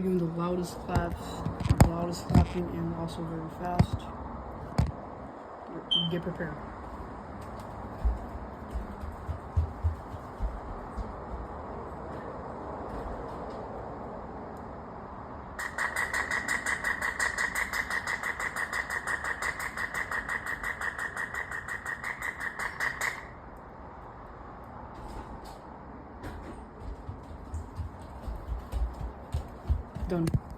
Doing the loudest claps, the loudest clapping, and also very fast. Get prepared. Done.